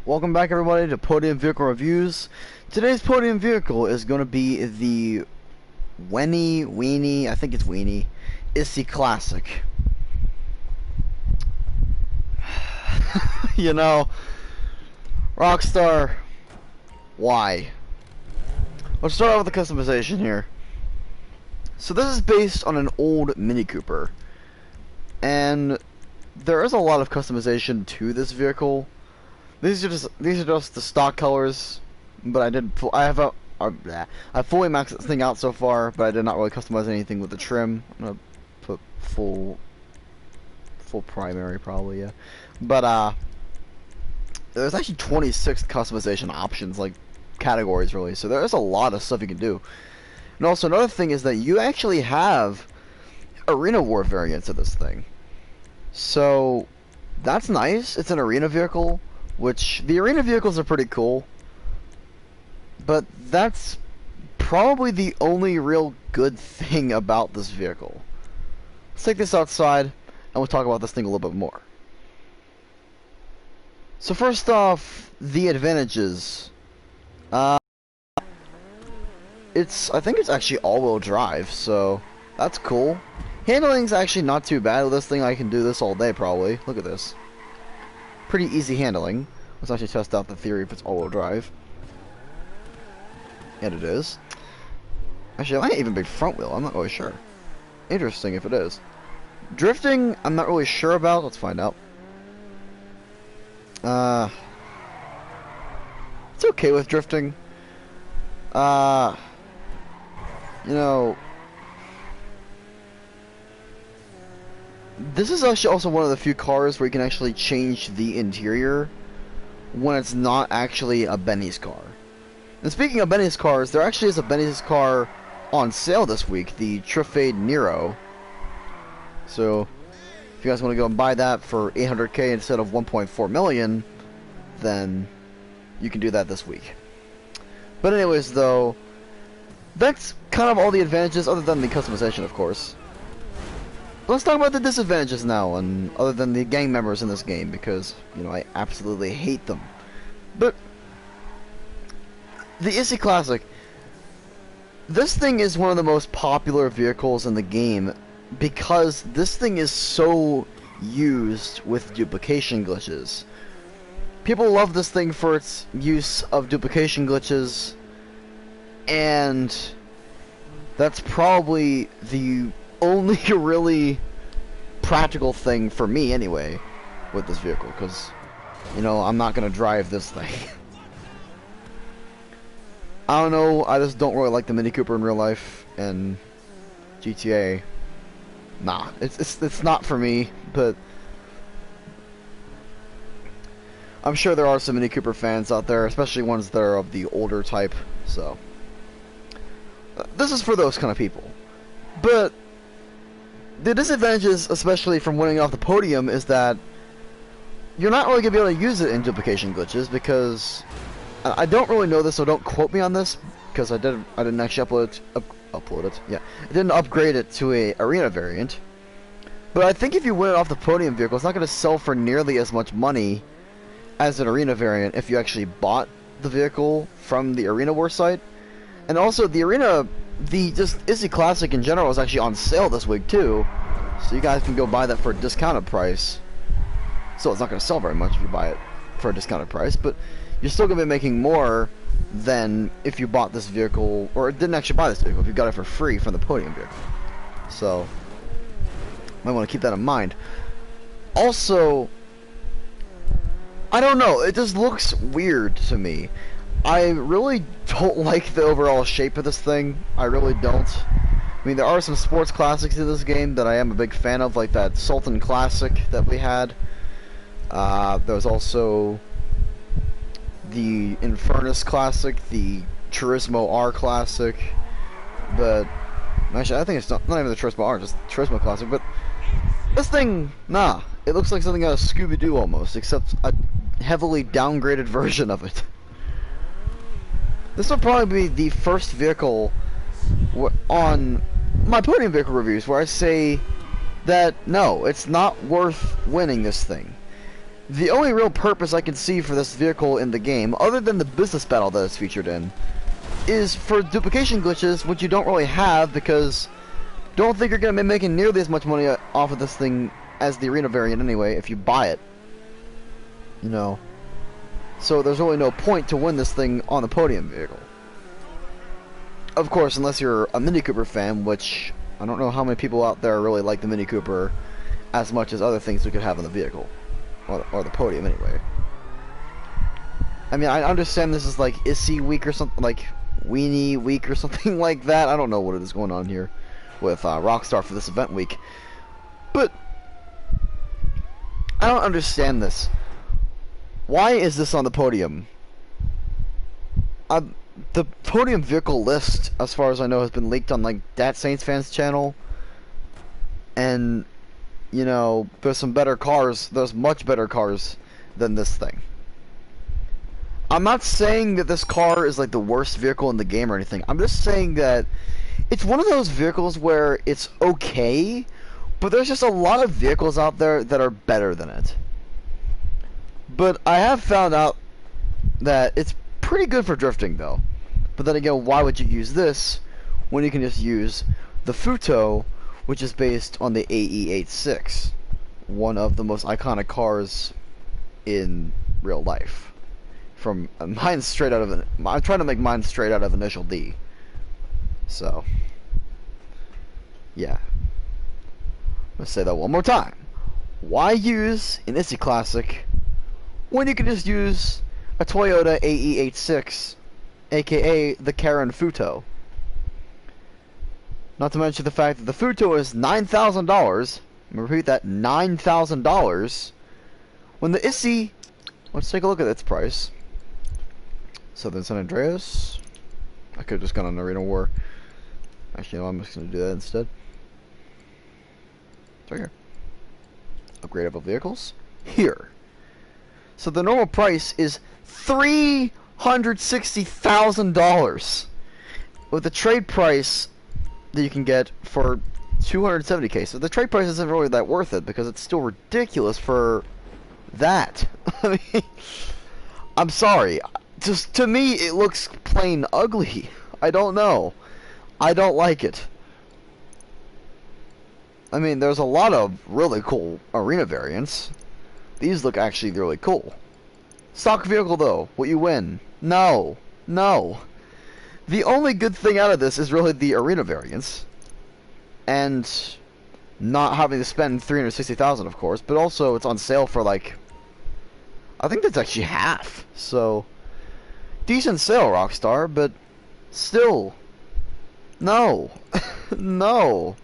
Welcome back everybody to Podium Vehicle Reviews. Today's Podium vehicle is going to be the Weeni, I think it's Weeni, issi Classic. You know, Rockstar, why? Let's start out with the customization here. So this is based on an old Mini Cooper, and there is a lot of customization to this vehicle. These are just the stock colors, but I fully maxed this thing out so far, but I did not really customize anything with the trim. I'm gonna put full primary probably, yeah. But there's actually 26 customization options, like categories really. So there's a lot of stuff you can do. And also another thing is that you actually have arena war variants of this thing. So that's nice. It's an arena vehicle. Which, the arena vehicles are pretty cool, but that's probably the only real good thing about this vehicle. Let's take this outside, and we'll talk about this thing a little bit more. So first off, the advantages. I think it's actually all-wheel drive, so that's cool. Handling's actually not too bad with this thing. I can do this all day, probably. Look at this. Pretty easy handling. Let's actually test out the theory if it's all-wheel drive. And it is. Actually, it might even be front wheel. I'm not really sure. Interesting if it is. Drifting, I'm not really sure about. Let's find out. It's okay with drifting. You know, this is actually also one of the few cars where you can actually change the interior when it's not actually a Benny's car. And speaking of Benny's cars, there actually is a Benny's car on sale this week, the Trifade Nero. So, if you guys want to go and buy that for $800K instead of $1.4 million, then you can do that this week. But anyways, though, that's kind of all the advantages, other than the customization, of course. Let's talk about the disadvantages now, and other than the gang members in this game, because, you know, I absolutely hate them. But the issi Classic, this thing is one of the most popular vehicles in the game because this thing is so used with duplication glitches. People love this thing for its use of duplication glitches, and that's probably the only really practical thing for me anyway with this vehicle, because, you know, I'm not gonna drive this thing. I don't know, I just don't really like the Mini Cooper in real life, and GTA, nah, it's not for me. But I'm sure there are some Mini Cooper fans out there, especially ones that are of the older type, so this is for those kind of people. But the disadvantages, especially from winning off the podium, is that you're not really going to be able to use it in duplication glitches, because I don't really know this, so don't quote me on this, because I didn't actually upload it. Yeah, I didn't upgrade it to a arena variant. But I think if you win it off the podium vehicle, it's not going to sell for nearly as much money as an arena variant if you actually bought the vehicle from the Arena War site. And also, just issi Classic in general is actually on sale this week too, so you guys can go buy that for a discounted price. So it's not going to sell very much if you buy it for a discounted price, but you're still going to be making more than if you bought this vehicle, or didn't actually buy this vehicle, if you got it for free from the podium vehicle. So, might want to keep that in mind. Also, I don't know, it just looks weird to me. I really don't like the overall shape of this thing. I really don't. I mean, there are some sports classics in this game that I am a big fan of, like that Sultan Classic that we had. There's also the Infernus Classic, the Turismo R Classic, but actually I think it's not even the Turismo R, just Turismo Classic. But this thing, nah, it looks like something out of Scooby-Doo almost, except a heavily downgraded version of it. This will probably be the first vehicle on my podium vehicle reviews where I say that no, it's not worth winning this thing. the only real purpose I can see for this vehicle in the game, other than the business battle that it's featured in, is for duplication glitches, which you don't really have because don't think you're going to be making nearly as much money off of this thing as the arena variant anyway if you buy it. You know. So there's really no point to win this thing on the podium vehicle. Of course, unless you're a Mini Cooper fan, which I don't know how many people out there really like the Mini Cooper as much as other things we could have on the vehicle. Or the podium anyway. I mean, I understand this is like issi week or something, like Weeni week or something like that. I don't know what it is going on here with Rockstar for this event week. But I don't understand this. Why is this on the podium? The podium vehicle list, as far as I know, has been leaked on like Dat Saints fans channel. And, you know, there's some better cars. There's much better cars than this thing. I'm not saying that this car is like the worst vehicle in the game or anything. I'm just saying that it's one of those vehicles where it's okay, but there's just a lot of vehicles out there that are better than it. But I have found out that it's pretty good for drifting though. But then again, why would you use this when you can just use the Futo, which is based on the AE86, one of the most iconic cars in real life. From mine's straight out of I'm trying to make mine straight out of Initial D. So, yeah. Let's say that one more time. Why use an issi Classic when you can just use a Toyota AE86, aka the Karen Futo? Not to mention the fact that the Futo is $9,000. Repeat that, $9,000. When the issi, let's take a look at its price. Southern San Andreas. I could have just gone on Arena War. Actually, no, I'm just going to do that instead. It's right here. Upgradable vehicles. Here. So the normal price is $360,000. With the trade price that you can get for $270K. So the trade price isn't really that worth it because it's still ridiculous for that. I mean, I'm sorry. Just to me, it looks plain ugly. I don't know. I don't like it. I mean, there's a lot of really cool arena variants. These look actually really cool. Stock vehicle though, will you win? No. No. The only good thing out of this is really the arena variants. And not having to spend $360,000 of course, but also it's on sale for like, I think that's actually half. So decent sale, Rockstar, but still, no. No.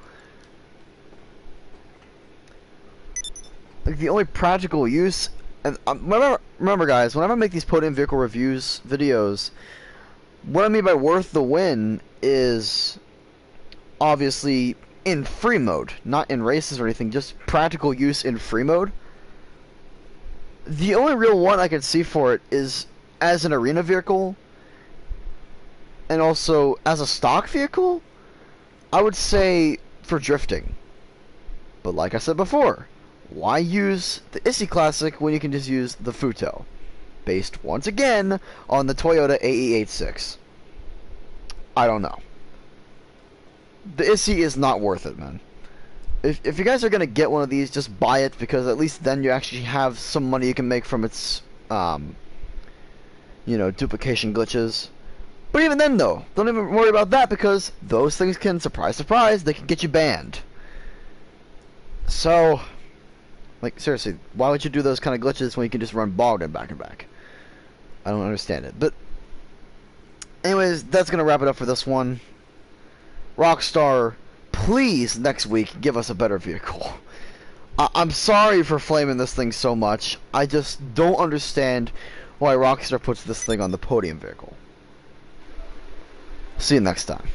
Like, the only practical use, and remember guys, whenever I make these podium vehicle reviews videos, what I mean by worth the win is obviously in free mode, not in races or anything, just practical use in free mode. The only real one I can see for it is as an arena vehicle, and also as a stock vehicle. I would say for drifting. But like I said before, why use the issi Classic when you can just use the Futo, based once again on the Toyota AE86? I don't know. The issi is not worth it, man. If you guys are gonna get one of these, just buy it, because at least then you actually have some money you can make from its you know, duplication glitches. But even then though, don't even worry about that, because those things can, surprise surprise, they can get you banned. So, like, seriously, why would you do those kind of glitches when you can just run Bogdan back and back? I don't understand it. But anyways, that's gonna wrap it up for this one. Rockstar, please next week give us a better vehicle. I'm sorry for flaming this thing so much. I just don't understand why Rockstar puts this thing on the podium vehicle. See you next time.